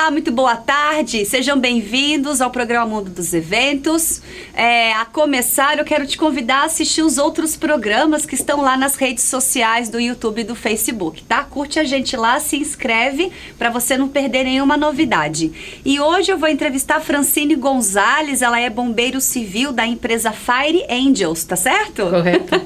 Olá, muito boa tarde, sejam bem-vindos ao programa Mundo dos Eventos. A começar, eu quero te convidar a assistir os outros programas que estão lá nas redes sociais do YouTube e do Facebook, tá? Curte a gente lá, se inscreve para você não perder nenhuma novidade. E hoje eu vou entrevistar a Francine Gonzalez, ela é bombeiro civil da empresa Fire Angels, tá certo? Correto.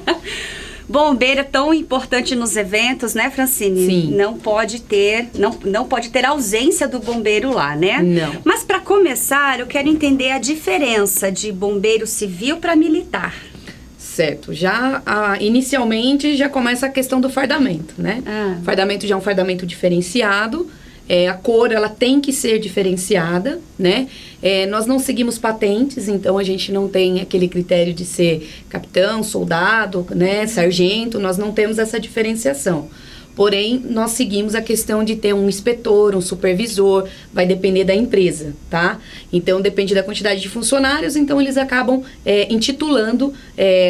Bombeiro é tão importante nos eventos, né, Francine? Sim. Não pode ter ausência do bombeiro lá, né? Não. Mas para começar, eu quero entender a diferença de bombeiro civil para militar. Certo. Inicialmente já começa a questão do fardamento, né? O fardamento já é um fardamento diferenciado. A cor, ela tem que ser diferenciada, né? Nós não seguimos patentes, então a gente não tem aquele critério de ser capitão, soldado, né? Sargento, nós não temos essa diferenciação. Porém, nós seguimos a questão de ter um inspetor, um supervisor, vai depender da empresa, tá? Então, depende da quantidade de funcionários, então eles acabam intitulando,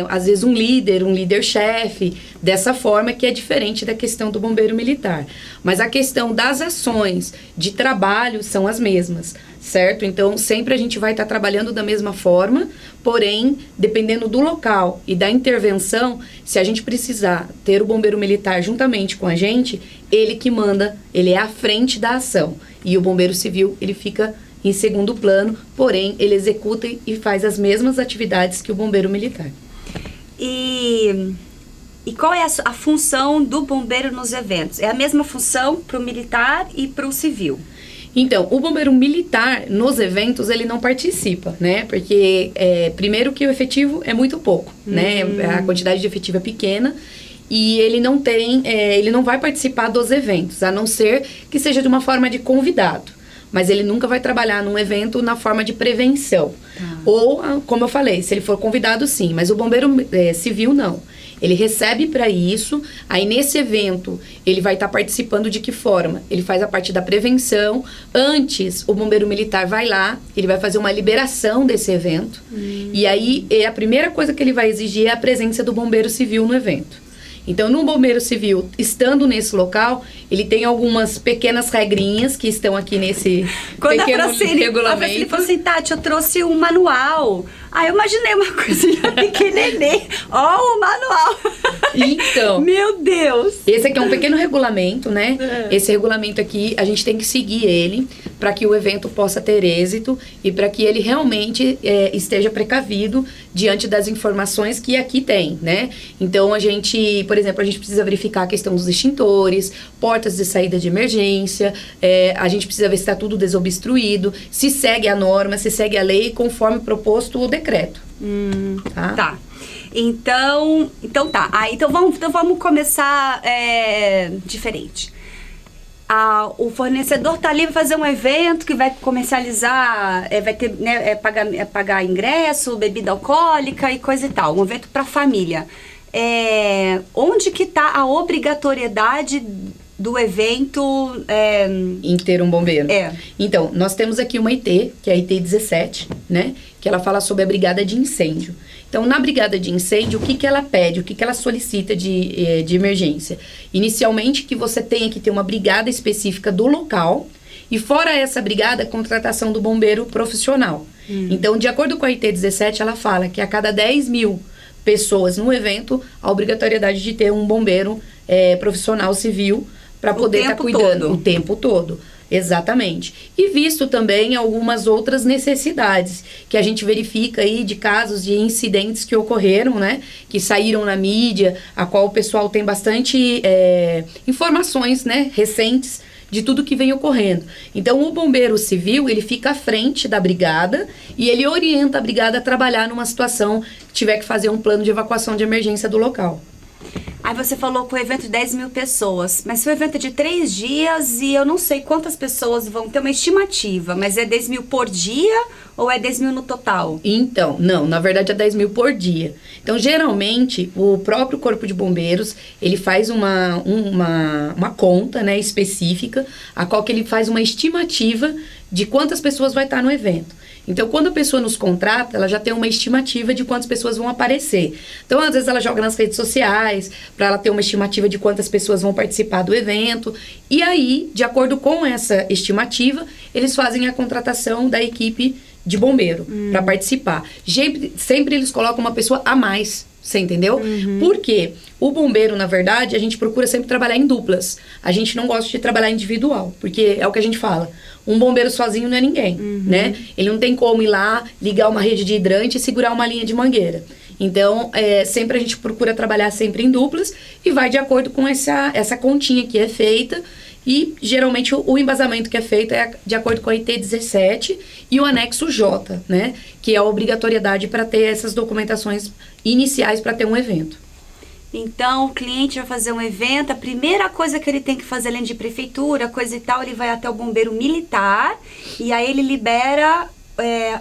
às vezes, um líder-chefe, dessa forma que é diferente da questão do bombeiro militar. Mas a questão das ações de trabalho são as mesmas, certo? Então, sempre a gente vai estar trabalhando da mesma forma, porém, dependendo do local e da intervenção, se a gente precisar ter o bombeiro militar juntamente com a gente, ele que manda, ele é à frente da ação. E o bombeiro civil, ele fica em segundo plano, porém, ele executa e faz as mesmas atividades que o bombeiro militar. E qual é a função do bombeiro nos eventos? É a mesma função para o militar e para o civil? Então, o bombeiro militar, nos eventos, ele não participa, né? Porque, primeiro que o efetivo é muito pouco, né? A quantidade de efetivo é pequena e ele não vai participar dos eventos, a não ser que seja de uma forma de convidado. Mas ele nunca vai trabalhar num evento na forma de prevenção. Ou, como eu falei, se ele for convidado, sim. Mas o bombeiro civil, não. Ele recebe para isso, aí nesse evento ele vai estar participando de que forma? Ele faz a parte da prevenção. Antes, o bombeiro militar vai lá, ele vai fazer uma liberação desse evento. E aí, a primeira coisa que ele vai exigir é a presença do bombeiro civil no evento. Então, no bombeiro civil, estando nesse local, ele tem algumas pequenas regrinhas que estão aqui nesse pequeno regulamento. A Francine falou assim, Tati, eu trouxe um manual. Eu imaginei uma coisa pequenininha. O manual. Então. Meu Deus. Esse aqui é um pequeno regulamento, né? Esse regulamento aqui, a gente tem que seguir ele para que o evento possa ter êxito e para que ele realmente esteja precavido diante das informações que aqui tem, né? Então, por exemplo, a gente precisa verificar a questão dos extintores, portas de saída de emergência, a gente precisa ver se está tudo desobstruído, se segue a norma, se segue a lei conforme proposto o decreto. Tá. Então tá. Então vamos começar diferente. O fornecedor tá ali, vai fazer um evento que vai comercializar, vai ter, né, pagar ingresso, bebida alcoólica e coisa e tal. Um evento para família. Onde que tá a obrigatoriedade do evento em ter um bombeiro? Então, nós temos aqui uma IT, que é a IT 17, né? Que ela fala sobre a brigada de incêndio. Então, na brigada de incêndio, o que ela pede, o que ela solicita de emergência? Inicialmente, que você tenha que ter uma brigada específica do local e, fora essa brigada, a contratação do bombeiro profissional. Então, de acordo com a IT 17, ela fala que a cada 10 mil pessoas no evento, a obrigatoriedade de ter um bombeiro profissional civil para poder estar cuidando o tempo todo. Exatamente. E visto também algumas outras necessidades que a gente verifica aí de casos de incidentes que ocorreram, né? Que saíram na mídia, a qual o pessoal tem bastante informações, né? Recentes de tudo que vem ocorrendo. Então, o bombeiro civil, ele fica à frente da brigada e ele orienta a brigada a trabalhar numa situação que tiver que fazer um plano de evacuação de emergência do local. Aí você falou que o evento de 10 mil pessoas, mas se o evento é de 3 dias e eu não sei quantas pessoas vão ter uma estimativa, mas é 10 mil por dia ou é 10 mil no total? Então, não, na verdade é 10 mil por dia. Então, geralmente, o próprio Corpo de Bombeiros, ele faz uma conta, né, específica, a qual que ele faz uma estimativa de quantas pessoas vai estar no evento. Então, quando a pessoa nos contrata, ela já tem uma estimativa de quantas pessoas vão aparecer. Então, às vezes, ela joga nas redes sociais para ela ter uma estimativa de quantas pessoas vão participar do evento. E aí, de acordo com essa estimativa, eles fazem a contratação da equipe de bombeiro para participar. Sempre eles colocam uma pessoa a mais. Você entendeu? Por quê? O bombeiro, na verdade, a gente procura sempre trabalhar em duplas. A gente não gosta de trabalhar individual, porque é o que a gente fala. Um bombeiro sozinho não é ninguém, né? Ele não tem como ir lá, ligar uma rede de hidrante e segurar uma linha de mangueira. Então, sempre a gente procura trabalhar sempre em duplas e vai de acordo com essa continha que é feita. E, geralmente, o embasamento que é feito é de acordo com a IT 17 e o anexo J, né? Que é a obrigatoriedade para ter essas documentações iniciais para ter um evento. Então, o cliente vai fazer um evento, a primeira coisa que ele tem que fazer, além de prefeitura, coisa e tal, ele vai até o bombeiro militar e aí ele libera...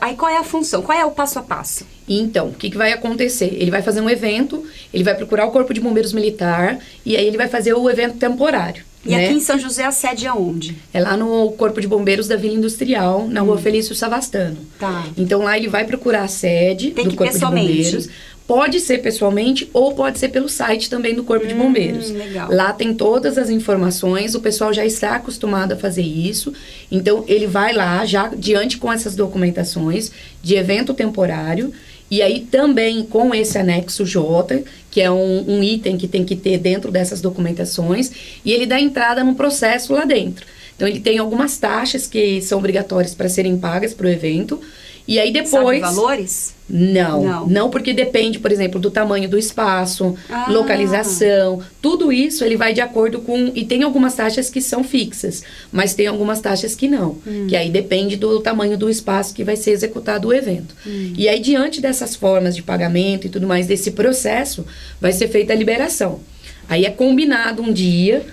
aí qual é a função? Qual é o passo a passo? Então, o que vai acontecer? Ele vai fazer um evento, ele vai procurar o Corpo de Bombeiros Militar e aí ele vai fazer o evento temporário. E né? Aqui em São José a sede é onde? É lá no Corpo de Bombeiros da Vila Industrial, na Rua Felício Savastano. Tá. Então lá ele vai procurar a sede do Corpo de Bombeiros. Pode ser pessoalmente ou pode ser pelo site também do Corpo de Bombeiros. Legal. Lá tem todas as informações, o pessoal já está acostumado a fazer isso. Então ele vai lá já diante com essas documentações de evento temporário. E aí também com esse anexo J, que é um item que tem que ter dentro dessas documentações, e ele dá entrada no processo lá dentro. Então ele tem algumas taxas que são obrigatórias para serem pagas para o evento. E aí depois... Sabe valores? Não, porque depende, por exemplo, do tamanho do espaço, localização, tudo isso ele vai de acordo com... E tem algumas taxas que são fixas, mas tem algumas taxas que não, que aí depende do tamanho do espaço que vai ser executado o evento. E aí, diante dessas formas de pagamento e tudo mais, desse processo, vai ser feita a liberação. Aí é combinado um dia,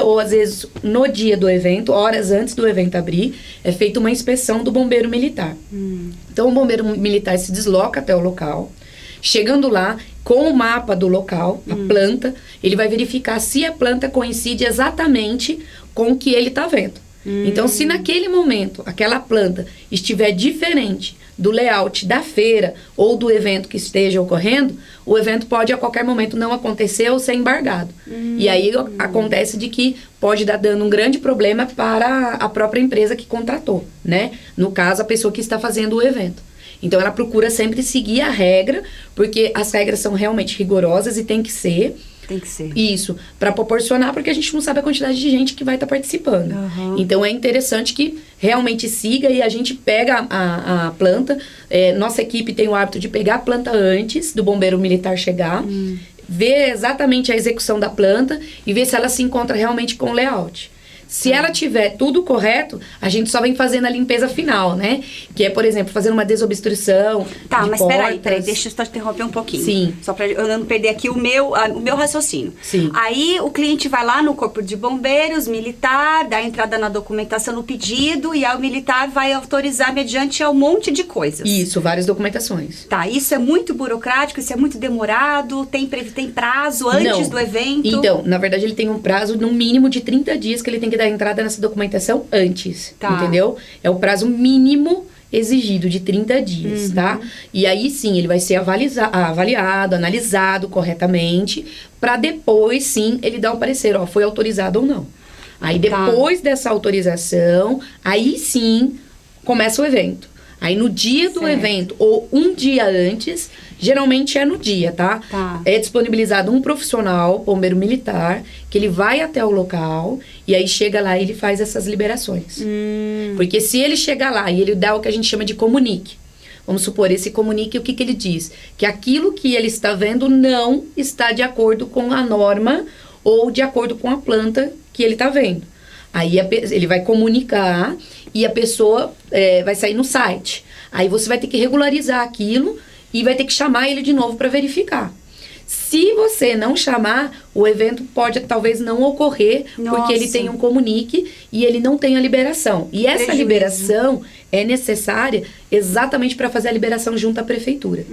ou às vezes no dia do evento, horas antes do evento abrir, é feita uma inspeção do bombeiro militar. Então o bombeiro militar se desloca até o local, chegando lá com o mapa do local, a planta, ele vai verificar se a planta coincide exatamente com o que ele está vendo. Então, se naquele momento aquela planta estiver diferente do layout da feira ou do evento que esteja ocorrendo, o evento pode a qualquer momento não acontecer ou ser embargado. E aí acontece de que pode dar dando um grande problema para a própria empresa que contratou, né? No caso, a pessoa que está fazendo o evento. Então, ela procura sempre seguir a regra, porque as regras são realmente rigorosas e tem que ser. Tem que ser. Isso, para proporcionar, porque a gente não sabe a quantidade de gente que vai estar participando. Então, é interessante que realmente siga e a gente pega a planta. Nossa equipe tem o hábito de pegar a planta antes do bombeiro militar chegar, ver exatamente a execução da planta e ver se ela se encontra realmente com o layout. Se ela tiver tudo correto, a gente só vem fazendo a limpeza final, né? Que é, por exemplo, fazer uma desobstrução. Tá, mas peraí, deixa eu só te interromper um pouquinho. Sim. Só pra eu não perder aqui o meu raciocínio. Sim. Aí o cliente vai lá no Corpo de Bombeiros, militar, dá entrada na documentação no pedido, e aí o militar vai autorizar mediante um monte de coisas. Isso, várias documentações. Tá, isso é muito burocrático, isso é muito demorado, tem prazo antes do evento? Então, na verdade, ele tem um prazo no mínimo de 30 dias que ele tem que dar entrada nessa documentação antes, entendeu? É o prazo mínimo exigido de 30 dias, tá? E aí sim, ele vai ser avaliado, analisado corretamente, para depois sim ele dar um parecer, ó, foi autorizado ou não. Aí depois dessa autorização, aí sim começa o evento. Aí no dia do evento, ou um dia antes, geralmente é no dia, tá? É disponibilizado um profissional, bombeiro militar, que ele vai até o local e aí chega lá e ele faz essas liberações. Porque se ele chegar lá e ele dá o que a gente chama de comunique, vamos supor, esse comunique, o que ele diz? Que aquilo que ele está vendo não está de acordo com a norma ou de acordo com a planta que ele está vendo. Aí ele vai comunicar e a pessoa vai sair no site. Aí você vai ter que regularizar aquilo e vai ter que chamar ele de novo para verificar. Se você não chamar, o evento pode talvez não ocorrer, porque ele tem um comunique e ele não tem a liberação. E essa liberação é necessária exatamente para fazer a liberação junto à prefeitura.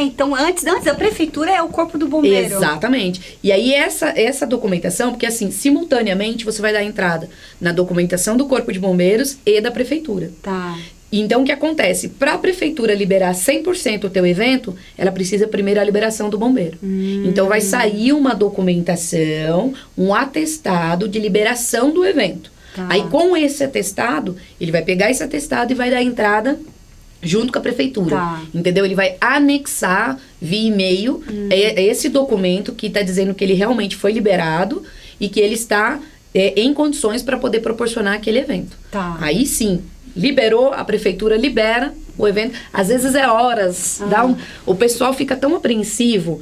Então antes a prefeitura é o corpo do bombeiro. Exatamente. E aí essa documentação, porque assim, simultaneamente você vai dar entrada na documentação do corpo de bombeiros e da prefeitura. Tá. Então, o que acontece? Para a prefeitura liberar 100% o teu evento, ela precisa primeiro a liberação do bombeiro. Então, vai sair uma documentação, um atestado de liberação do evento. Tá. Aí, com esse atestado, ele vai pegar esse atestado e vai dar entrada junto com a prefeitura. Tá. Entendeu? Ele vai anexar via e-mail esse documento que está dizendo que ele realmente foi liberado e que ele está em condições para poder proporcionar aquele evento. Tá. Aí sim, liberou, a prefeitura libera o evento. Às vezes é horas. O pessoal fica tão apreensivo,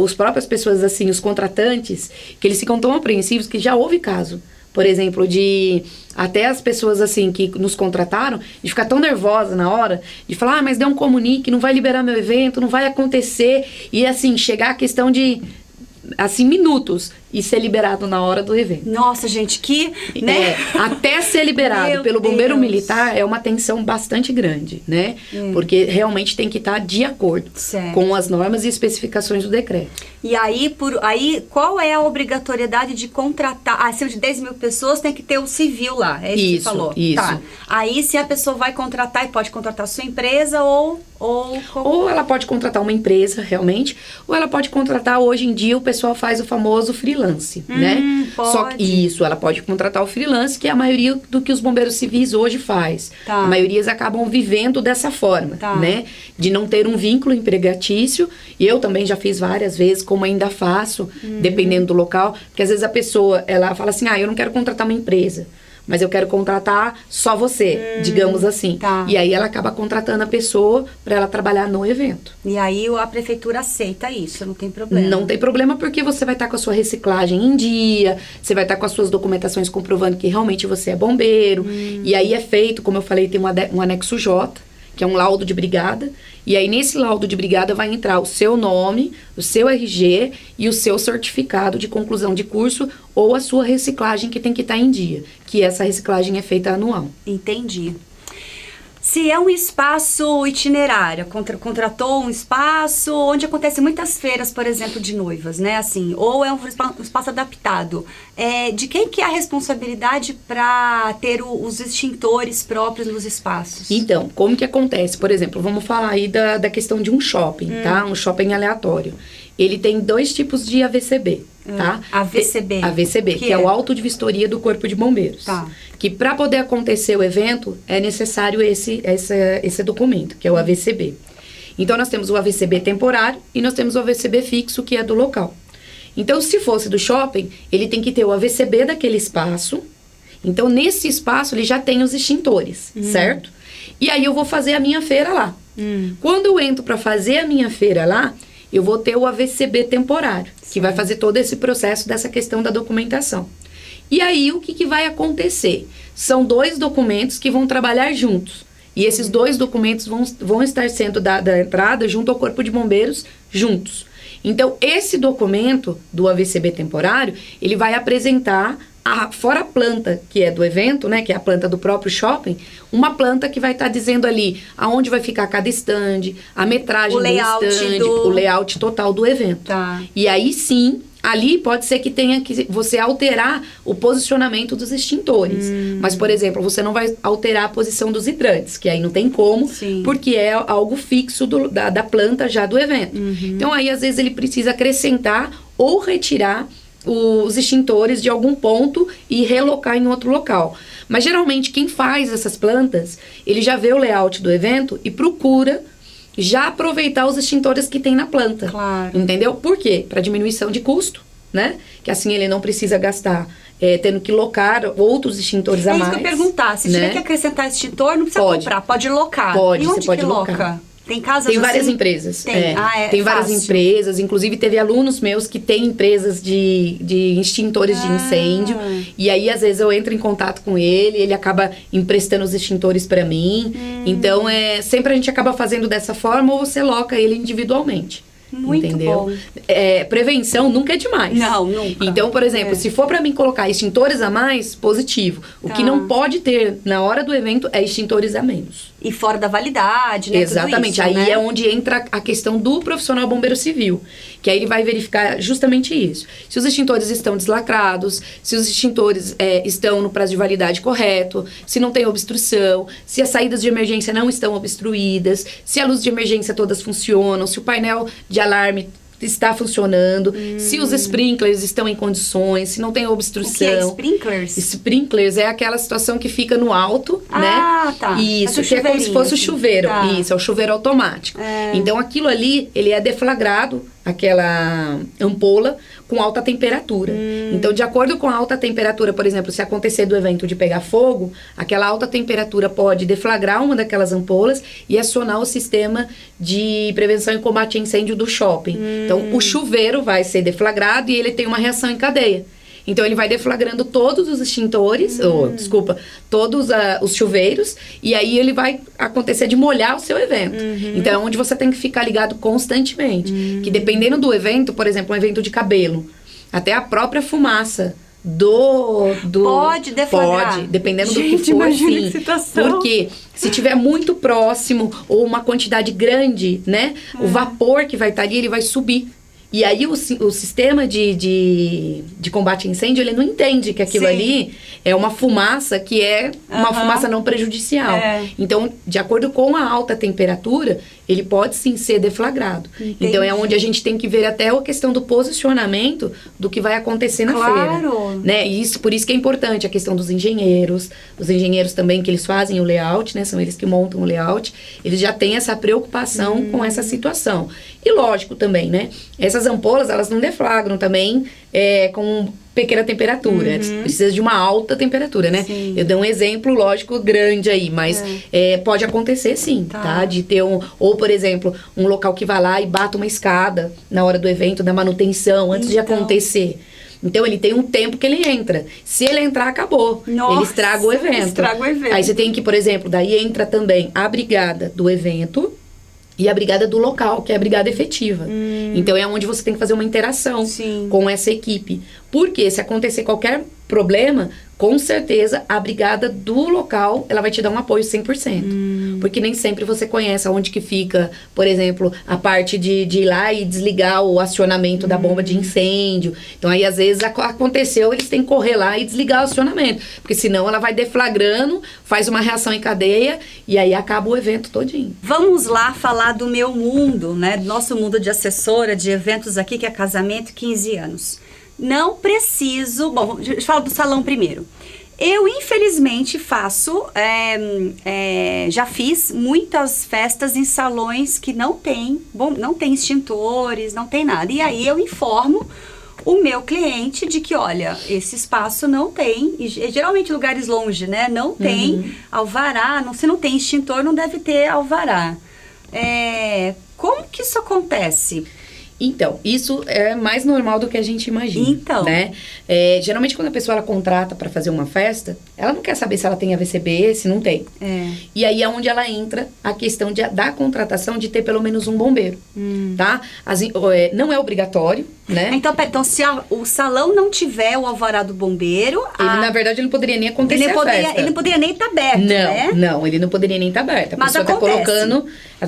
as próprias pessoas, assim, os contratantes, que eles ficam tão apreensivos que já houve caso. Por exemplo, de até as pessoas, assim, que nos contrataram, de ficar tão nervosa na hora, de falar, mas deu um comunique, não vai liberar meu evento, não vai acontecer. E, assim, chegar a questão de, assim, minutos e ser liberado na hora do evento. Nossa, gente, né? Até ser liberado pelo bombeiro militar é uma tensão bastante grande, né? Porque realmente tem que estar de acordo com as normas e especificações do decreto. E aí, qual é a obrigatoriedade de contratar? Acima de 10 mil pessoas tem que ter o civil lá, é isso que você falou. Isso. Tá. Aí, se a pessoa vai contratar, e pode contratar a sua empresa ou ela pode contratar uma empresa, realmente, ou ela pode contratar, hoje em dia, o pessoal faz o famoso freelance, né? Pode. Só que ela pode contratar o freelance, que é a maioria do que os bombeiros civis hoje faz. Tá. A maioria acabam vivendo dessa forma, né? De não ter um vínculo empregatício. E eu também já fiz várias vezes, como ainda faço, dependendo do local. Porque às vezes a pessoa, ela fala assim, eu não quero contratar uma empresa, mas eu quero contratar só você, digamos assim. Tá. E aí ela acaba contratando a pessoa para ela trabalhar no evento. E aí a prefeitura aceita isso, não tem problema. Não tem problema, porque você vai estar com a sua reciclagem em dia, você vai estar com as suas documentações comprovando que realmente você é bombeiro. E aí é feito, como eu falei, tem um anexo J, que é um laudo de brigada. E aí, nesse laudo de brigada, vai entrar o seu nome, o seu RG e o seu certificado de conclusão de curso ou a sua reciclagem, que tem que estar em dia. Que essa reciclagem é feita anual. Entendi. Se é um espaço itinerário, contratou um espaço onde acontecem muitas feiras, por exemplo, de noivas, né? Assim, ou é um espaço adaptado. De quem que é a responsabilidade para ter os extintores próprios nos espaços? Então, como que acontece? Por exemplo, vamos falar aí da questão de um shopping, tá? Um shopping aleatório. Ele tem 2 tipos de AVCB, tá? AVCB. AVCB, que é o auto de vistoria do Corpo de Bombeiros. Tá. Que para poder acontecer o evento, é necessário esse documento, que é o AVCB. Então, nós temos o AVCB temporário e nós temos o AVCB fixo, que é do local. Então, se fosse do shopping, ele tem que ter o AVCB daquele espaço. Então, nesse espaço, ele já tem os extintores, certo? E aí, eu vou fazer a minha feira lá. Quando eu entro para fazer a minha feira lá, eu vou ter o AVCB temporário, que vai fazer todo esse processo dessa questão da documentação. E aí, o que vai acontecer? São 2 documentos que vão trabalhar juntos. E esses 2 documentos vão estar sendo dada entrada junto ao Corpo de Bombeiros, juntos. Então, esse documento do AVCB temporário, ele vai apresentar, fora a planta que é do evento, né, que é a planta do próprio shopping, uma planta que vai estar dizendo ali aonde vai ficar cada stand, a metragem do stand, o layout total do evento. Tá. E aí sim, ali pode ser que tenha que você alterar o posicionamento dos extintores. Mas, por exemplo, você não vai alterar a posição dos hidrantes, que aí não tem como, porque é algo fixo da planta já do evento. Então, aí, às vezes, ele precisa acrescentar ou retirar os extintores de algum ponto e relocar em outro local. Mas, geralmente, quem faz essas plantas, ele já vê o layout do evento e procura já aproveitar os extintores que tem na planta. Claro. Entendeu? Por quê? Para diminuição de custo, né? Que assim ele não precisa gastar tendo que locar outros extintores a mais. É isso que eu ia perguntar. Se tiver que acrescentar extintor, não precisa comprar. Pode locar. Pode, e onde você pode loca? locar. Tem casas Tem várias empresas. Tem várias empresas. Inclusive, teve alunos meus que têm empresas de extintores de incêndio. E aí, às vezes, eu entro em contato com ele acaba emprestando os extintores para mim. Então, sempre a gente acaba fazendo dessa forma ou você loca ele individualmente. Muito entendeu? bom. Prevenção nunca é demais. Não, nunca. Então, por exemplo, se for para mim colocar extintores a mais, positivo. O que não pode ter na hora do evento é extintores a menos. E fora da validade, né? Exatamente. Tudo isso, aí é onde entra a questão do profissional bombeiro civil. Que aí ele vai verificar justamente isso. Se os extintores estão deslacrados, se os extintores estão no prazo de validade correto, se não tem obstrução, se as saídas de emergência não estão obstruídas, se a luz de emergência todas funcionam, se o painel de alarme está funcionando, se os sprinklers estão em condições, se não tem obstrução. O que é sprinklers? Sprinklers é aquela situação que fica no alto, né? Ah, tá. Isso, que é como se fosse o chuveiro. Tá. Isso, é o chuveiro automático. Então, aquilo ali, ele é deflagrado, aquela ampola, com alta temperatura. Então, de acordo com a alta temperatura, por exemplo, se acontecer do evento de pegar fogo, aquela alta temperatura pode deflagrar uma daquelas ampolas e acionar o sistema de prevenção e combate a incêndio do shopping. Então, o chuveiro vai ser deflagrado e ele tem uma reação em cadeia. Então, ele vai deflagrando todos os extintores, todos os chuveiros, e aí ele vai acontecer de molhar o seu evento. Então, é onde você tem que ficar ligado constantemente. Que dependendo do evento, por exemplo, um evento de cabelo, até a própria fumaça pode deflagrar. Pode, dependendo do que for, sim. Porque se tiver muito próximo ou uma quantidade grande, né? O vapor que vai estar ali, ele vai subir. E aí o sistema de combate a incêndio, ele não entende que aquilo ali é uma fumaça que é uma fumaça não prejudicial. Então, de acordo com a alta temperatura, ele pode sim ser deflagrado. Entendi. Então, é onde a gente tem que ver até a questão do posicionamento do que vai acontecer na feira. Né? E por isso que é importante a questão dos engenheiros. Os engenheiros também, que eles fazem o layout, né? São eles que montam o layout. Eles já têm essa preocupação com essa situação. E lógico também, né? Essas ampolas, elas não deflagram também com pequena temperatura. Precisa de uma alta temperatura, né? Sim. Eu dei um exemplo, lógico, grande aí, mas pode acontecer sim, tá? De ter ou, por exemplo, um local que vai lá e bata uma escada na hora do evento, da manutenção, antes de acontecer. Então, ele tem um tempo que ele entra. Se ele entrar, acabou. Nossa, ele estraga o evento. Aí você tem que, por exemplo, daí entra também a brigada do evento e a brigada do local, que é a brigada efetiva. Então, é onde você tem que fazer uma interação com essa equipe. Porque se acontecer qualquer problema, com certeza, a brigada do local, ela vai te dar um apoio 100%. Porque nem sempre você conhece aonde que fica, por exemplo, a parte de ir lá e desligar o acionamento da bomba de incêndio. Então, aí, às vezes, aconteceu, eles têm que correr lá e desligar o acionamento. Porque senão, ela vai deflagrando, faz uma reação em cadeia, e aí acaba o evento todinho. Vamos lá falar do meu mundo, né? Do nosso mundo de assessora, de eventos aqui, que é casamento, 15 anos. Não preciso... Bom, deixa eu falar do salão primeiro. Eu, infelizmente, já fiz muitas festas em salões que não tem extintores, não tem nada. E aí eu informo o meu cliente de que, olha, esse espaço não tem, e geralmente lugares longe, né? Não tem alvará, se não tem extintor, não deve ter alvará. Como que isso acontece? Então, isso é mais normal do que a gente imagina, então, né? Geralmente, quando a pessoa ela contrata para fazer uma festa, ela não quer saber se ela tem AVCB, se não tem. E aí é onde ela entra a questão da contratação de ter pelo menos um bombeiro, tá? Não é obrigatório, né? Então se o salão não tiver o alvará do bombeiro... Na verdade, ele não poderia nem acontecer a festa. Ele não poderia nem estar aberto, né? Não, ele não poderia nem estar aberto. Mas pessoa tá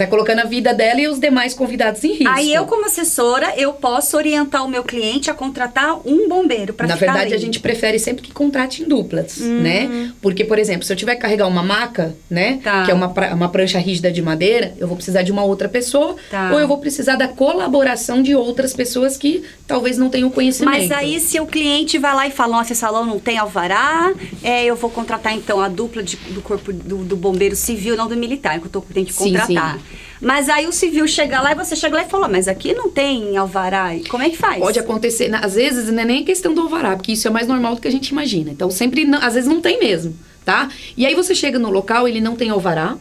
colocando a vida dela e os demais convidados em risco. Aí eu, como assessora, eu posso orientar o meu cliente a contratar um bombeiro para ficar ali. Na verdade, a gente prefere sempre que contrate em duplas, né? Porque, por exemplo, se eu tiver que carregar uma maca, né? Que é uma prancha rígida de madeira, eu vou precisar de uma outra pessoa. Ou eu vou precisar da colaboração de outras pessoas que talvez não tenham conhecimento. Mas aí, se o cliente vai lá e fala, nossa, esse salão não tem alvará, eu vou contratar, então, a dupla do corpo do bombeiro civil, não do militar, que eu tenho que contratar. Sim. Mas aí o civil chega lá e você chega lá e fala, mas aqui não tem alvará, como é que faz? Pode acontecer, às vezes não é nem questão do alvará, porque isso é mais normal do que a gente imagina. Então, às vezes não tem mesmo, tá? E aí você chega no local, ele não tem alvará,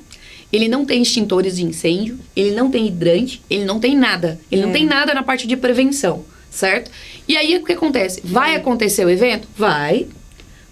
ele não tem extintores de incêndio, ele não tem hidrante, ele não tem nada. Ele não tem nada na parte de prevenção, certo? E aí o que acontece? Vai acontecer o evento? Vai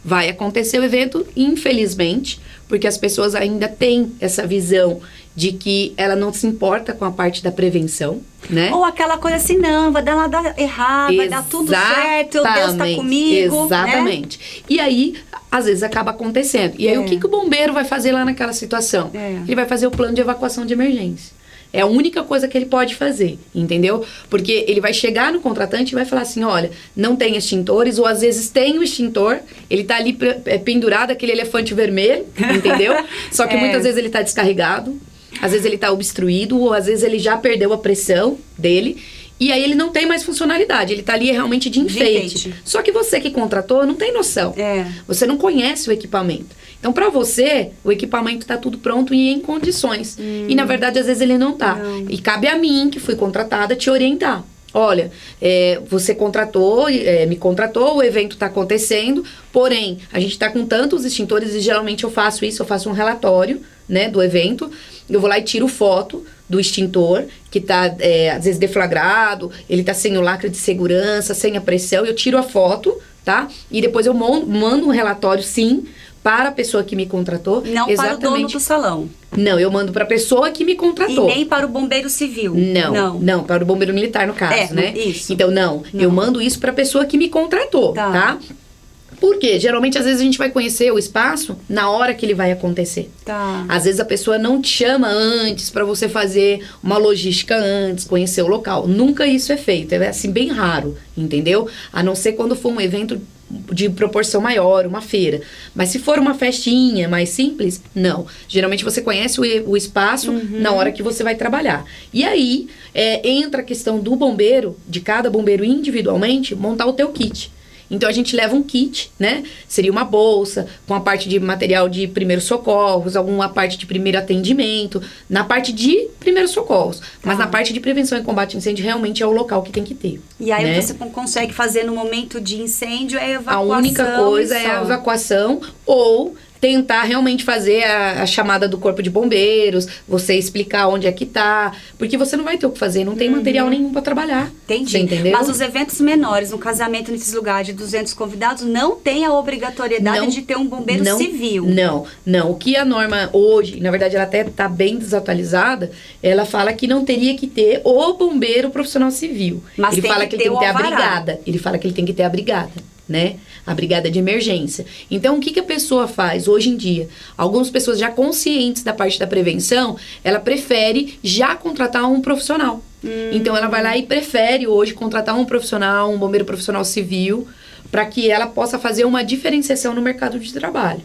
vai acontecer o evento, infelizmente, porque as pessoas ainda têm essa visão de que ela não se importa com a parte da prevenção, né? Ou aquela coisa assim, não, vai dar nada errado, vai dar tudo certo, Deus tá comigo. Exatamente. Né? E aí, às vezes, acaba acontecendo. E aí, o que o bombeiro vai fazer lá naquela situação? Ele vai fazer o plano de evacuação de emergência. É a única coisa que ele pode fazer, entendeu? Porque ele vai chegar no contratante e vai falar assim, olha, não tem extintores, ou às vezes tem o extintor, ele tá ali pendurado, aquele elefante vermelho, entendeu? Só que muitas vezes ele tá descarregado, às vezes ele tá obstruído, ou às vezes ele já perdeu a pressão dele, e aí ele não tem mais funcionalidade, ele tá ali realmente de enfeite. Só que você que contratou não tem noção. Você não conhece o equipamento. Então, para você, o equipamento tá tudo pronto e em condições. E, na verdade, às vezes ele não tá. E cabe a mim, que fui contratada, te orientar. Olha, você me contratou, o evento está acontecendo, porém, a gente está com tantos extintores e geralmente eu faço isso, eu faço um relatório, né, do evento, eu vou lá e tiro foto do extintor, que está, às vezes, deflagrado, ele está sem o lacre de segurança, sem a pressão, eu tiro a foto, tá? E depois eu mando um relatório, sim, para a pessoa que me contratou. Não para o dono do salão. Não, eu mando para a pessoa que me contratou. E nem para o bombeiro civil. Não, para o bombeiro militar, no caso, né? Isso. Então, não, eu mando isso para a pessoa que me contratou, tá? Por quê? Geralmente, às vezes, a gente vai conhecer o espaço na hora que ele vai acontecer. Às vezes, a pessoa não te chama antes para você fazer uma logística antes, conhecer o local. Nunca isso é feito. É, assim, bem raro, entendeu? A não ser quando for um evento de proporção maior, uma feira. Mas se for uma festinha mais simples, não. Geralmente, você conhece o espaço na hora que você vai trabalhar. E aí, entra a questão do bombeiro, de cada bombeiro individualmente, montar o teu kit. Então, a gente leva um kit, né? Seria uma bolsa, com a parte de material de primeiros socorros, alguma parte de primeiro atendimento, na parte de primeiros socorros. Mas na parte de prevenção e combate a incêndio, realmente é o local que tem que ter. E aí, né? Você consegue fazer no momento de incêndio a evacuação. A única coisa é a evacuação ou tentar realmente fazer a chamada do corpo de bombeiros, você explicar onde é que tá, porque você não vai ter o que fazer, não tem material nenhum para trabalhar. Entendi. Você entendeu? Mas os eventos menores, no casamento nesses lugares de 200 convidados, não tem a obrigatoriedade de ter um bombeiro civil. Não. O que a norma hoje, na verdade ela até tá bem desatualizada, ela fala que não teria que ter o bombeiro profissional civil. Mas ele fala que ele tem que ter a brigada. Ele fala que ele tem que ter a brigada, né? A brigada de emergência. Então, o que a pessoa faz hoje em dia? Algumas pessoas já conscientes da parte da prevenção, ela prefere já contratar um profissional. Então, ela vai lá e prefere hoje contratar um profissional, um bombeiro profissional civil, para que ela possa fazer uma diferenciação no mercado de trabalho.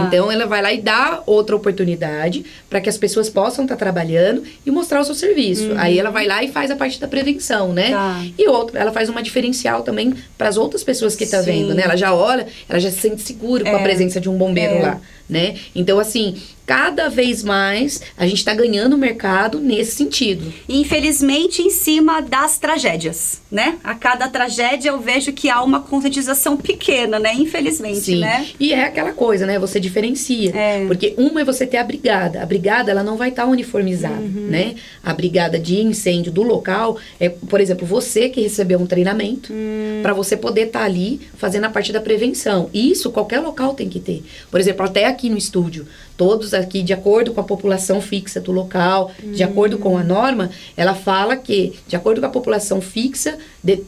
Então, ela vai lá e dá outra oportunidade para que as pessoas possam estar trabalhando e mostrar o seu serviço. Aí, ela vai lá e faz a parte da prevenção, né? E outra, ela faz uma diferencial também para as outras pessoas que estão vendo, né? Ela já olha, ela já se sente segura com a presença de um bombeiro lá, né? Então, assim, cada vez mais a gente está ganhando mercado nesse sentido. Infelizmente, em cima das tragédias, né? A cada tragédia eu vejo que há uma conscientização pequena, né? Infelizmente, né? E é aquela coisa, né? Você diferencia. Porque uma é você ter a brigada. A brigada, ela não vai estar uniformizada, né? A brigada de incêndio do local é, por exemplo, você que recebeu um treinamento para você poder estar ali fazendo a parte da prevenção. E isso qualquer local tem que ter. Por exemplo, até aqui no estúdio, todos aqui, de acordo com a população fixa do local, de acordo com a norma, ela fala que, de acordo com a população fixa,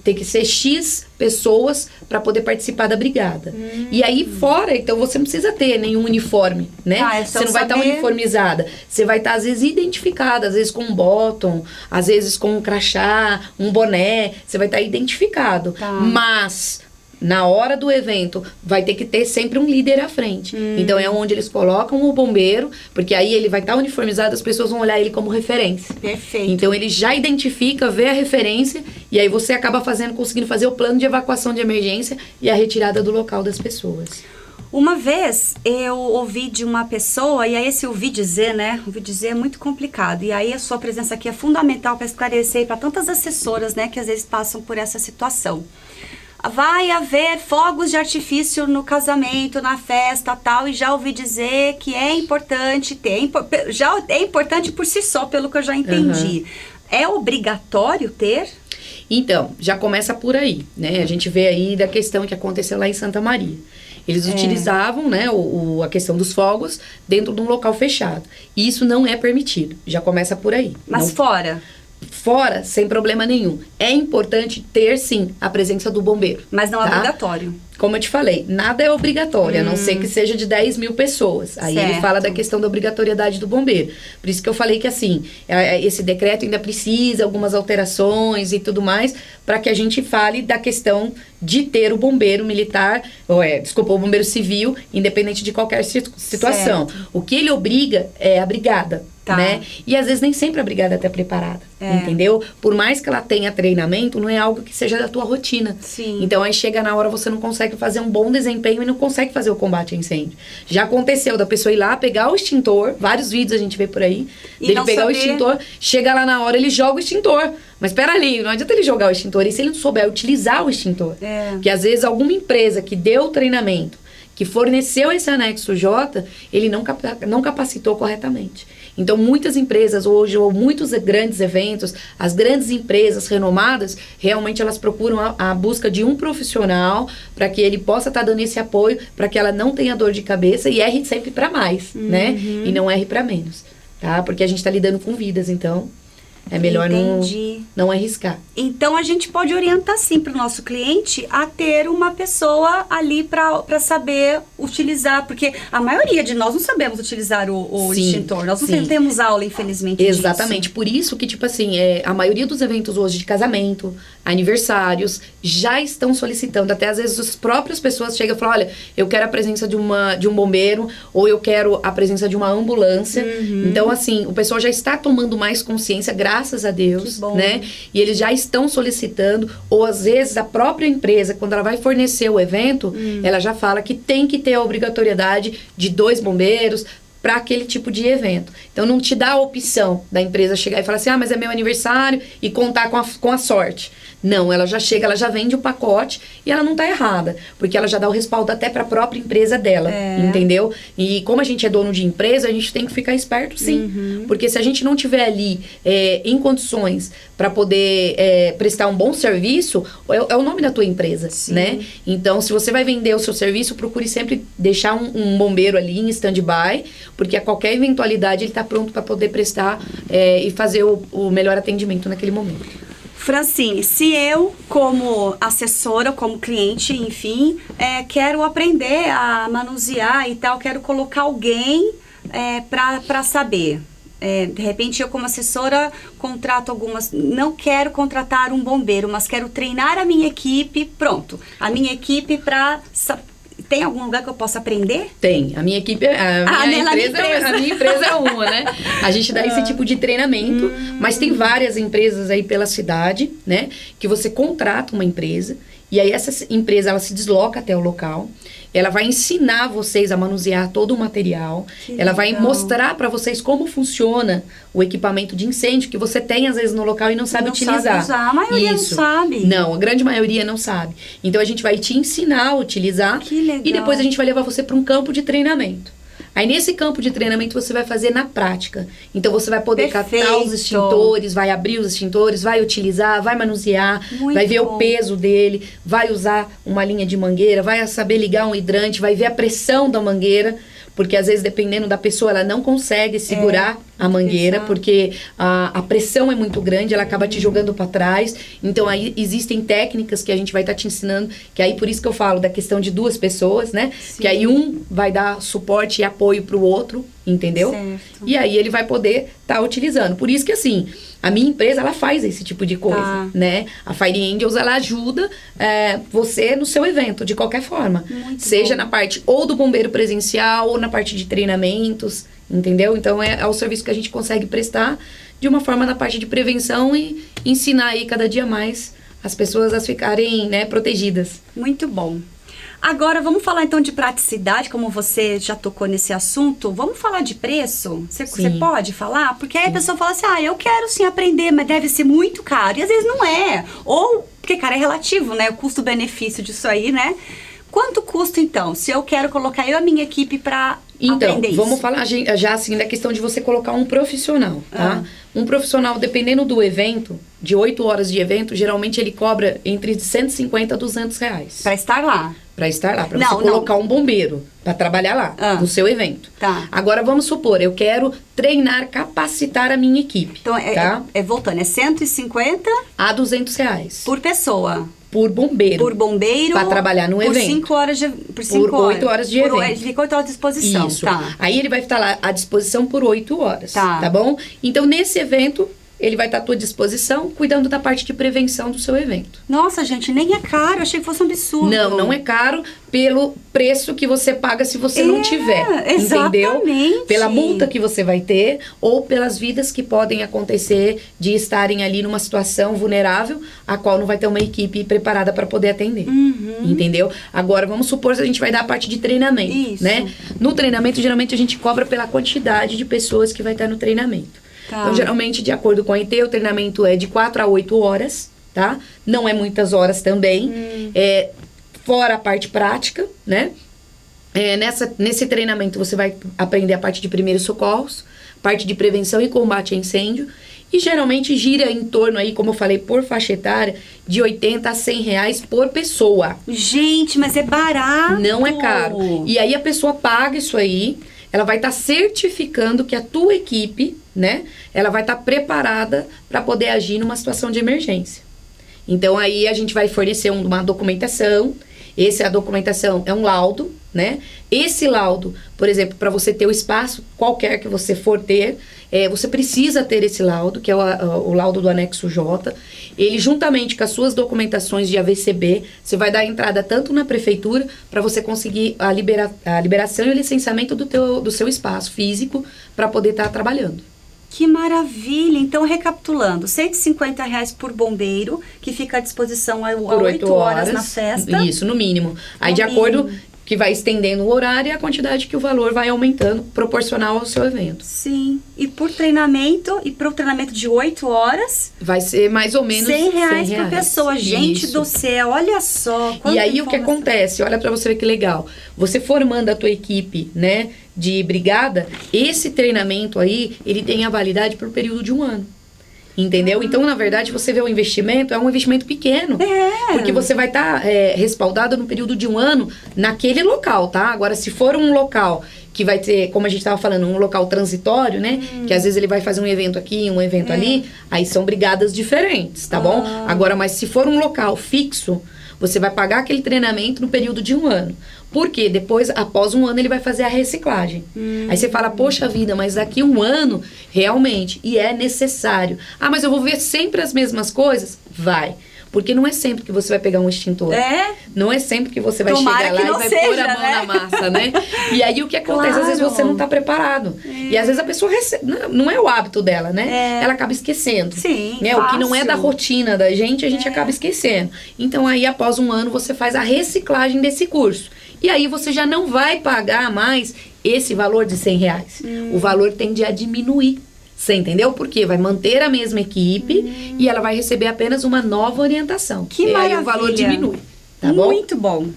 tem que ser X pessoas para poder participar da brigada. E aí fora, então você não precisa ter nenhum uniforme, né? Você não vai estar uniformizada. Você vai estar, às vezes, identificada, às vezes com um bottom, às vezes com um crachá, um boné, você vai estar identificado. Mas na hora do evento, vai ter que ter sempre um líder à frente. Então, é onde eles colocam o bombeiro, porque aí ele vai estar uniformizado, as pessoas vão olhar ele como referência. Perfeito. Então, ele já identifica, vê a referência, e aí você acaba conseguindo fazer o plano de evacuação de emergência e a retirada do local das pessoas. Uma vez, eu ouvi de uma pessoa, e aí esse ouvi dizer, né? Ouvi dizer é muito complicado. E aí a sua presença aqui é fundamental para esclarecer para tantas assessoras, né? Que às vezes passam por essa situação. Vai haver fogos de artifício no casamento, na festa, tal, e já ouvi dizer que é importante ter, já é importante por si só, pelo que eu já entendi. É obrigatório ter? Então, já começa por aí, né? A gente vê aí da questão que aconteceu lá em Santa Maria. Eles utilizavam, né, a questão dos fogos dentro de um local fechado. E isso não é permitido. Já começa por aí. Mas não... Fora, sem problema nenhum. É importante ter, sim, a presença do bombeiro. Mas não é obrigatório. Como eu te falei, nada é obrigatório, a não ser que seja de 10 mil pessoas. Aí ele fala da questão da obrigatoriedade do bombeiro. Por isso que eu falei que, assim, esse decreto ainda precisa algumas alterações e tudo mais, para que a gente fale da questão de ter o bombeiro militar, o bombeiro civil, independente de qualquer situação. Certo. O que ele obriga é a brigada. Tá. Né? E às vezes nem sempre a brigada está preparada, entendeu? Por mais que ela tenha treinamento, não é algo que seja da tua rotina. Sim. Então aí chega na hora, você não consegue fazer um bom desempenho e não consegue fazer o combate a incêndio. Já aconteceu da pessoa ir lá, pegar o extintor, vários vídeos a gente vê por aí, dele pegar o extintor, chega lá na hora, ele joga o extintor. Mas espera ali, não adianta ele jogar o extintor, e se ele não souber utilizar o extintor? Porque às vezes alguma empresa que deu o treinamento, que forneceu esse anexo J, ele não capacitou corretamente. Então, muitas empresas hoje, ou muitos grandes eventos, as grandes empresas renomadas, realmente elas procuram a busca de um profissional para que ele possa estar dando esse apoio, para que ela não tenha dor de cabeça e erre sempre para mais, né? E não erre para menos, tá? Porque a gente está lidando com vidas, então... É melhor não arriscar. Então, a gente pode orientar, sim, para o nosso cliente a ter uma pessoa ali para saber utilizar. Porque a maioria de nós não sabemos utilizar o extintor. Nós não temos aula, infelizmente, Exatamente. disso. Por isso que, tipo assim, a maioria dos eventos hoje de casamento, aniversários, já estão solicitando. Até às vezes as próprias pessoas chegam e falam, olha, eu quero a presença de um bombeiro, ou eu quero a presença de uma ambulância. Então, assim, o pessoal já está tomando mais consciência, graças a Deus, né? E eles já estão solicitando, ou às vezes a própria empresa, quando ela vai fornecer o evento, ela já fala que tem que ter a obrigatoriedade de 2 bombeiros para aquele tipo de evento. Então, não te dá a opção da empresa chegar e falar assim, mas é meu aniversário, e contar com a sorte. Não, ela já chega, ela já vende o pacote e ela não tá errada, porque ela já dá o respaldo até para a própria empresa dela, entendeu? E como a gente é dono de empresa, a gente tem que ficar esperto, sim. Porque se a gente não tiver ali em condições para poder prestar um bom serviço, é o nome da tua empresa, né? Então, se você vai vender o seu serviço, procure sempre deixar um bombeiro ali em stand-by, porque a qualquer eventualidade ele tá pronto para poder prestar e fazer o melhor atendimento naquele momento. Francine, se eu, como assessora, como cliente, enfim, quero aprender a manusear e tal, quero colocar alguém para saber. De repente, eu como assessora contrato algumas... Não quero contratar um bombeiro, mas quero treinar a minha equipe. Pronto, a minha equipe para... Tem algum lugar que eu possa aprender? Tem. A minha equipe, a minha empresa é uma, né? A gente dá esse tipo de treinamento, mas tem várias empresas aí pela cidade, né? Que você contrata uma empresa e aí essa empresa, ela se desloca até o local. Ela vai ensinar vocês a manusear todo o material. Ela vai mostrar para vocês como funciona o equipamento de incêndio que você tem, às vezes, no local e não sabe utilizar. Sabe usar. A maioria não sabe. Não, a grande maioria não sabe. Então, a gente vai te ensinar a utilizar. Que legal. E depois a gente vai levar você para um campo de treinamento. Aí, nesse campo de treinamento, você vai fazer na prática. Então, você vai poder catar os extintores, vai abrir os extintores, vai utilizar, vai manusear, vai ver o peso dele, vai usar uma linha de mangueira, vai saber ligar um hidrante, vai ver a pressão da mangueira. Porque, às vezes, dependendo da pessoa, ela não consegue segurar a mangueira, porque a pressão é muito grande, ela acaba te jogando para trás. Então, aí existem técnicas que a gente vai estar te ensinando, que aí por isso que eu falo da questão de 2 pessoas, né? Sim. Que aí um vai dar suporte e apoio pro outro, entendeu? Certo. E aí ele vai poder estar utilizando. Por isso que, assim, a minha empresa, ela faz esse tipo de coisa, né? A Fire Angels, ela ajuda você no seu evento, de qualquer forma. Muito seja bom. Na parte ou do bombeiro presencial, ou na parte de treinamentos, entendeu? Então, é o serviço que a gente consegue prestar de uma forma na parte de prevenção e ensinar aí cada dia mais as pessoas a ficarem, né, protegidas. Muito bom. Agora, vamos falar então de praticidade, como você já tocou nesse assunto. Vamos falar de preço? Você pode falar? Porque aí a pessoa fala assim, eu quero sim aprender, mas deve ser muito caro. E às vezes não é. Ou, porque, cara, é relativo, né? O custo-benefício disso aí, né? Quanto custa, então? Se eu quero colocar eu e a minha equipe para Então, vamos falar já assim da questão de você colocar um profissional, tá? Um profissional, dependendo do evento, de 8 horas de evento, geralmente ele cobra entre 150 a 200 reais. Pra estar lá. Pra estar lá, pra você colocar um bombeiro pra trabalhar lá, no seu evento. Tá. Agora, vamos supor, eu quero treinar, capacitar a minha equipe. Então, tá? Voltando, é 150 a 200 reais. por pessoa. Por bombeiro. Por bombeiro. Pra trabalhar no evento. 5 horas de... Por 8 horas de evento. Fica 8 horas de disposição. Isso. Tá. Aí ele vai estar lá à disposição por 8 horas. Tá bom? Então, nesse evento, ele vai estar à tua disposição, cuidando da parte de prevenção do seu evento. Nossa, gente, nem é caro. Achei que fosse um absurdo. Não é caro pelo preço que você paga se você não tiver. Entendeu? Exatamente. Pela multa que você vai ter ou pelas vidas que podem acontecer de estarem ali numa situação vulnerável, a qual não vai ter uma equipe preparada para poder atender. Entendeu? Agora, vamos supor que a gente vai dar a parte de treinamento, né? No treinamento, geralmente, a gente cobra pela quantidade de pessoas que vai estar no treinamento. Então, geralmente, de acordo com a IT, o treinamento é de 4 a 8 horas, tá? Não é muitas horas também. Fora a parte prática, né? Nesse treinamento, você vai aprender a parte de primeiros socorros, parte de prevenção e combate a incêndio. E, geralmente, gira em torno aí, como eu falei, por faixa etária, de 80 a 100 reais por pessoa. Gente, mas é barato! Não é caro. E aí, a pessoa paga isso aí, ela vai estar certificando que a tua equipe, né, ela vai estar preparada para poder agir numa situação de emergência. Então, aí a gente vai fornecer uma documentação. A documentação é um laudo, né? Esse laudo, por exemplo, para você ter o espaço qualquer que você for ter, você precisa ter esse laudo, que é o laudo do anexo J. Ele, juntamente com as suas documentações de AVCB, você vai dar entrada tanto na prefeitura, para você conseguir a liberação e o licenciamento do seu espaço físico, para poder estar trabalhando. Que maravilha! Então, recapitulando, R$150 por bombeiro, que fica à disposição há 8 horas na festa. Isso, no mínimo. Aí, de acordo que vai estendendo o horário e a quantidade que o valor vai aumentando, proporcional ao seu evento. Sim. E por treinamento, e para o treinamento de 8 horas... vai ser mais ou menos R$100 por pessoa. Gente do céu, olha só. E aí, o que acontece? Olha para você ver que legal. Você formando a tua equipe, né, de brigada, esse treinamento aí, ele tem a validade por um período de 1 ano. Entendeu? Então, na verdade, você vê o investimento, é um investimento pequeno. Porque você vai estar respaldado no período de 1 ano naquele local, tá? Agora, se for um local que vai ter, como a gente estava falando, um local transitório, né? Que às vezes ele vai fazer um evento aqui, um evento ali, aí são brigadas diferentes, tá bom? Agora, mas se for um local fixo, você vai pagar aquele treinamento no período de 1 ano. Porque depois, após 1 ano, ele vai fazer a reciclagem. Aí você fala, poxa vida, mas daqui 1 ano, realmente, e é necessário. Ah, mas eu vou ver sempre as mesmas coisas? Vai. Porque não é sempre que você vai pegar um extintor. Não é sempre que você vai chegar lá e vai pôr a mão na massa, né? E aí o que acontece? Às vezes você não tá preparado. E às vezes a pessoa recebe, não é o hábito dela, né? Ela acaba esquecendo. Sim, né? O que não é da rotina da gente, a gente acaba esquecendo. Então aí, após 1 ano, você faz a reciclagem desse curso. E aí você já não vai pagar mais esse valor de R$100. O valor tende a diminuir. Você entendeu? Porque vai manter a mesma equipe e ela vai receber apenas uma nova orientação. Que maravilha. Aí o valor diminui, tá bom? Muito bom.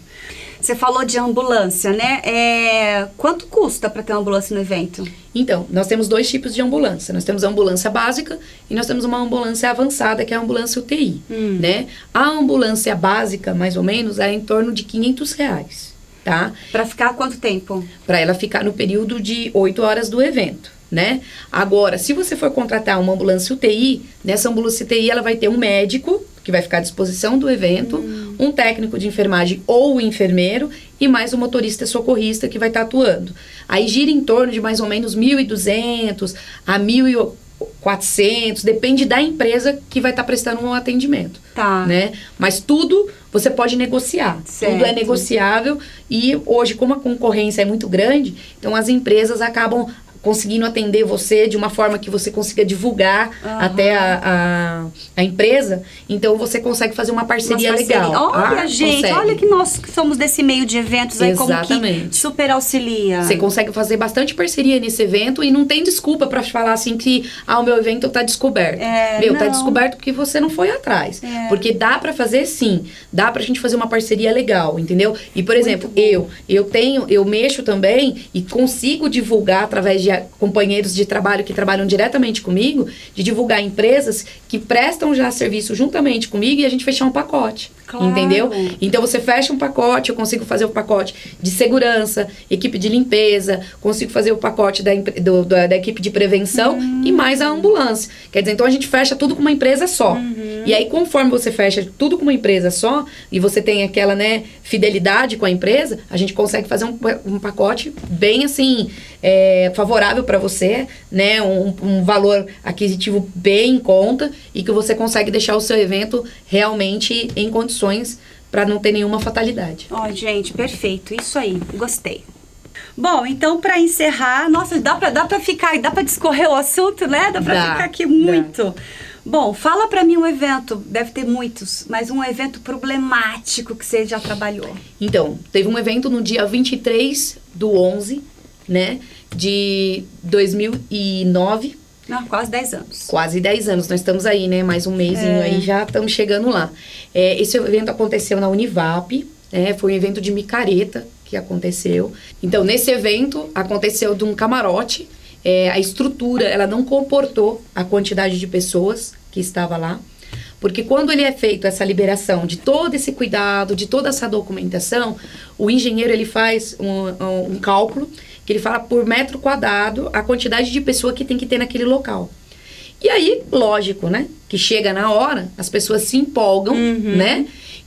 Você falou de ambulância, né? Quanto custa para ter uma ambulância no evento? Então, nós temos 2 tipos de ambulância. Nós temos a ambulância básica e nós temos uma ambulância avançada, que é a ambulância UTI, né? A ambulância básica, mais ou menos, é em torno de R$500, tá? Para ficar quanto tempo? Para ela ficar no período de 8 horas do evento, né? Agora, se você for contratar uma ambulância UTI, nessa ambulância UTI ela vai ter um médico, que vai ficar à disposição do evento, um técnico de enfermagem ou um enfermeiro e mais um motorista socorrista que vai estar atuando. Aí gira em torno de mais ou menos 1.200 a 1.400, depende da empresa que vai estar prestando um atendimento. Né? Mas tudo você pode negociar. Tudo é negociável e hoje, como a concorrência é muito grande, então as empresas acabam conseguindo atender você de uma forma que você consiga divulgar até a empresa, então você consegue fazer uma parceria legal. Olha, gente, consegue. Olha que nós que somos desse meio de eventos aí, como que super auxilia. Você consegue fazer bastante parceria nesse evento e não tem desculpa pra falar assim que o meu evento tá descoberto. Tá descoberto porque você não foi atrás. Porque dá pra fazer sim, dá pra gente fazer uma parceria legal, entendeu? E, por exemplo, eu mexo também e consigo divulgar através de companheiros de trabalho que trabalham diretamente comigo, de divulgar empresas que prestam já serviço juntamente comigo e a gente fechar um pacote. Claro. Entendeu? Então você fecha um pacote, eu consigo fazer o pacote de segurança, equipe de limpeza, consigo fazer o pacote da equipe de prevenção e mais a ambulância. Quer dizer, então a gente fecha tudo com uma empresa só. E aí, conforme você fecha tudo com uma empresa só, e você tem aquela, fidelidade com a empresa, a gente consegue fazer um pacote bem, assim, favorável para você, um valor aquisitivo bem em conta e que você consegue deixar o seu evento realmente em condições para não ter nenhuma fatalidade. Gente, perfeito. Isso aí. Gostei. Bom, então, para encerrar, nossa, dá para discorrer o assunto, né? Dá para ficar aqui muito. Dá. Bom, fala para mim um evento, deve ter muitos, mas um evento problemático que você já trabalhou. Então, teve um evento no dia 23/11, de 2009. Não, quase 10 anos. Quase 10 anos, nós estamos aí, mais um mêsinho aí, já estamos chegando lá. Esse evento aconteceu na Univap, foi um evento de micareta que aconteceu. Então, nesse evento, aconteceu de um camarote, a estrutura, ela não comportou a quantidade de pessoas que estava lá, porque quando ele é feito essa liberação de todo esse cuidado, de toda essa documentação, o engenheiro, ele faz um cálculo, que ele fala por metro quadrado a quantidade de pessoa que tem que ter naquele local. E aí, lógico, que chega na hora, as pessoas se empolgam,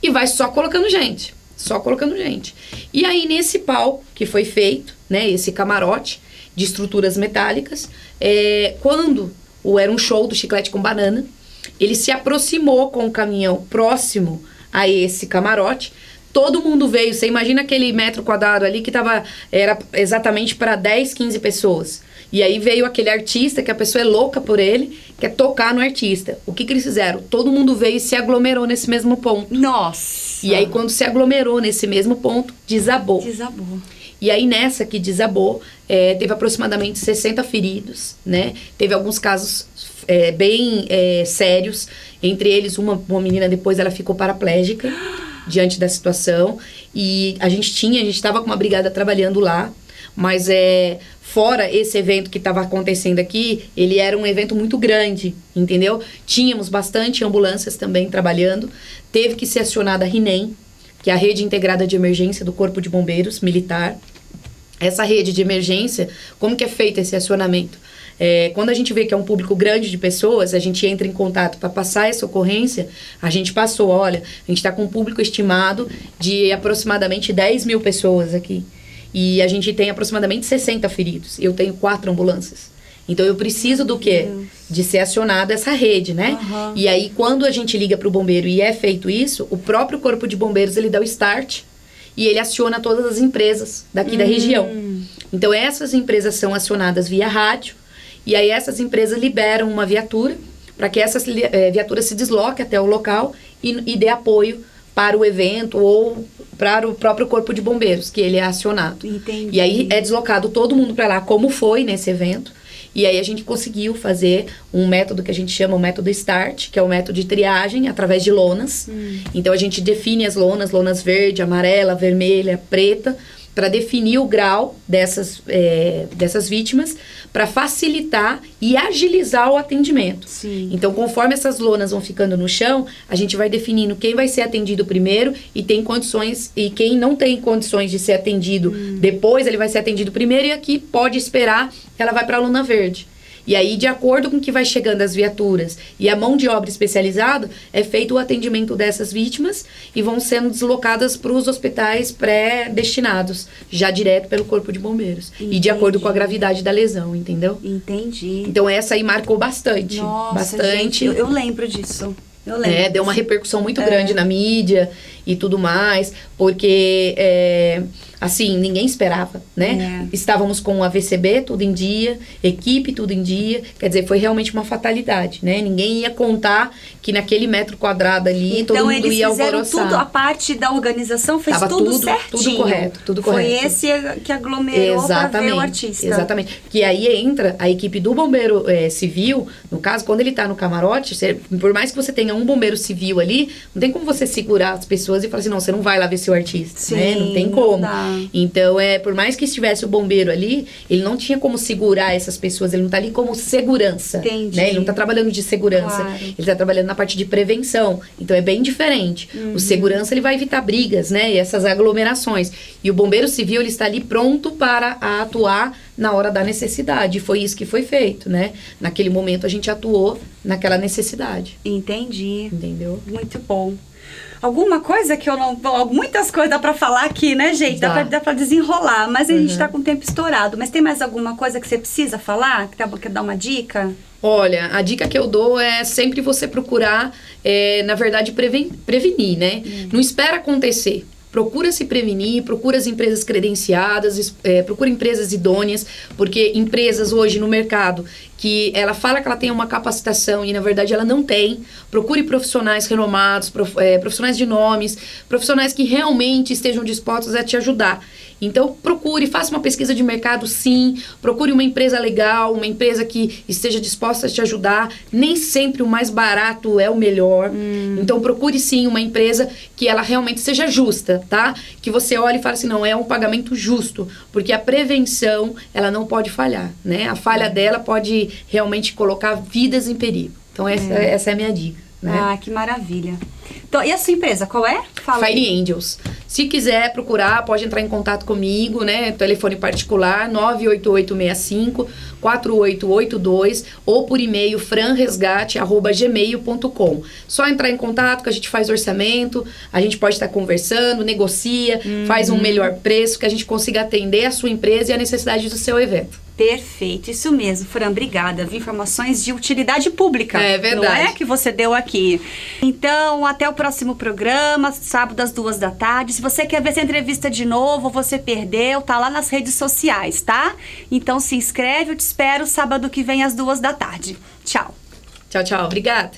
e vai só colocando gente. E aí, nesse palco que foi feito, esse camarote de estruturas metálicas, quando era um show do Chiclete com Banana, ele se aproximou com o caminhão próximo a esse camarote. Todo mundo veio, você imagina aquele metro quadrado ali que era exatamente para 10, 15 pessoas. E aí veio aquele artista, que a pessoa é louca por ele, quer tocar no artista. O que eles fizeram? Todo mundo veio e se aglomerou nesse mesmo ponto. Nossa! E aí quando se aglomerou nesse mesmo ponto, desabou. E aí nessa que desabou, teve aproximadamente 60 feridos, Teve alguns casos bem sérios, entre eles uma menina depois ela ficou paraplégica diante da situação, e a gente estava com uma brigada trabalhando lá, mas fora esse evento que estava acontecendo aqui, ele era um evento muito grande, entendeu? Tínhamos bastante ambulâncias também trabalhando, teve que ser acionada a RINEM, que é a Rede Integrada de Emergência do Corpo de Bombeiros Militar. Essa rede de emergência, como que é feito esse acionamento? Quando a gente vê que é um público grande de pessoas, a gente entra em contato para passar essa ocorrência, a gente passou, olha, a gente está com um público estimado de aproximadamente 10 mil pessoas aqui. E a gente tem aproximadamente 60 feridos. Eu tenho 4 ambulâncias. Então, eu preciso do quê? De ser acionada essa rede, E aí, quando a gente liga para o bombeiro e é feito isso, o próprio Corpo de Bombeiros, ele dá o start e ele aciona todas as empresas daqui da região. Então, essas empresas são acionadas via rádio, e aí essas empresas liberam uma viatura para que essa viatura se desloque até o local e dê apoio para o evento ou para o próprio Corpo de Bombeiros, que ele é acionado. Entendi. E aí é deslocado todo mundo para lá, como foi nesse evento. E aí a gente conseguiu fazer um método que a gente chama o método START, que é o método de triagem através de lonas. Então a gente define as lonas verde, amarela, vermelha, preta, para definir o grau dessas vítimas, para facilitar e agilizar o atendimento. Sim. Então, conforme essas lonas vão ficando no chão, a gente vai definindo quem vai ser atendido primeiro e tem condições, e quem não tem condições de ser atendido depois, ele vai ser atendido primeiro, e aqui pode esperar, ela vai para a lona verde. E aí, de acordo com que vai chegando as viaturas e a mão de obra especializada, é feito o atendimento dessas vítimas e vão sendo deslocadas para os hospitais pré-destinados, já direto pelo Corpo de Bombeiros. Entendi. E de acordo com a gravidade da lesão, entendeu? Entendi. Então, essa aí marcou bastante. Nossa, bastante. Gente, eu lembro disso. Deu uma repercussão muito grande na mídia. e tudo mais, porque, assim, ninguém esperava, né? Estávamos com o AVCB tudo em dia, equipe tudo em dia, quer dizer, foi realmente uma fatalidade, né? Ninguém ia contar que naquele metro quadrado ali então, todo mundo ia alvoroçar. Então eles fizeram tudo, a parte da organização fez tudo certinho. Tudo correto, tudo correto. Foi esse que aglomerou para ver o artista. Exatamente. Que aí entra a equipe do bombeiro civil, no caso, quando ele tá no camarote, por mais que você tenha um bombeiro civil ali, não tem como você segurar as pessoas e falar assim, não, você não vai lá ver seu artista, sim, né? Não tem como. Não então, por mais que estivesse o bombeiro ali, ele não tinha como segurar essas pessoas, ele não tá ali como segurança. Entendi. Né? Ele não tá trabalhando de segurança, claro. Ele tá trabalhando na parte de prevenção. Então, é bem diferente. O segurança, ele vai evitar brigas, né? E essas aglomerações. E o bombeiro civil, ele está ali pronto para atuar na hora da necessidade. Foi isso que foi feito, né? Naquele momento, a gente atuou naquela necessidade. Entendi. Entendeu? Muito bom. Alguma coisa que eu não... Muitas coisas dá pra falar aqui, né, gente? Dá pra desenrolar, mas a gente tá com o tempo estourado. Mas tem mais alguma coisa que você precisa falar? Quer dar uma dica? Olha, a dica que eu dou é sempre você procurar, na verdade, prevenir, né? Não espera acontecer. Procura se prevenir, procura as empresas credenciadas, procura empresas idôneas, porque empresas hoje no mercado que ela fala que ela tem uma capacitação e na verdade ela não tem, procure profissionais renomados, profissionais de nomes, profissionais que realmente estejam dispostos a te ajudar. Então, procure, faça uma pesquisa de mercado, sim. Procure uma empresa legal, uma empresa que esteja disposta a te ajudar. Nem sempre o mais barato é o melhor. Então, procure, sim, uma empresa que ela realmente seja justa, tá? Que você olhe e fale assim, não, é um pagamento justo. Porque a prevenção, ela não pode falhar, né? A falha dela pode realmente colocar vidas em perigo. Então, essa é a minha dica, né? Ah, que maravilha. Então, e a sua empresa, qual é? Fala Fire aí. Angels. Se quiser procurar, pode entrar em contato comigo, né? Telefone particular 98865-4882 ou por e-mail franresgate@gmail.com. Só entrar em contato que a gente faz orçamento, a gente pode estar conversando, negocia, faz um melhor preço, que a gente consiga atender a sua empresa e a necessidade do seu evento. Perfeito, isso mesmo, Fran, obrigada. Informações de utilidade pública. É verdade. Não é que você deu aqui. Então, até o próximo programa, sábado às 14h. Se você quer ver essa entrevista de novo, ou você perdeu, tá lá nas redes sociais, tá? Então se inscreve, eu te espero sábado que vem às 14h. Tchau. Tchau, tchau. Obrigada.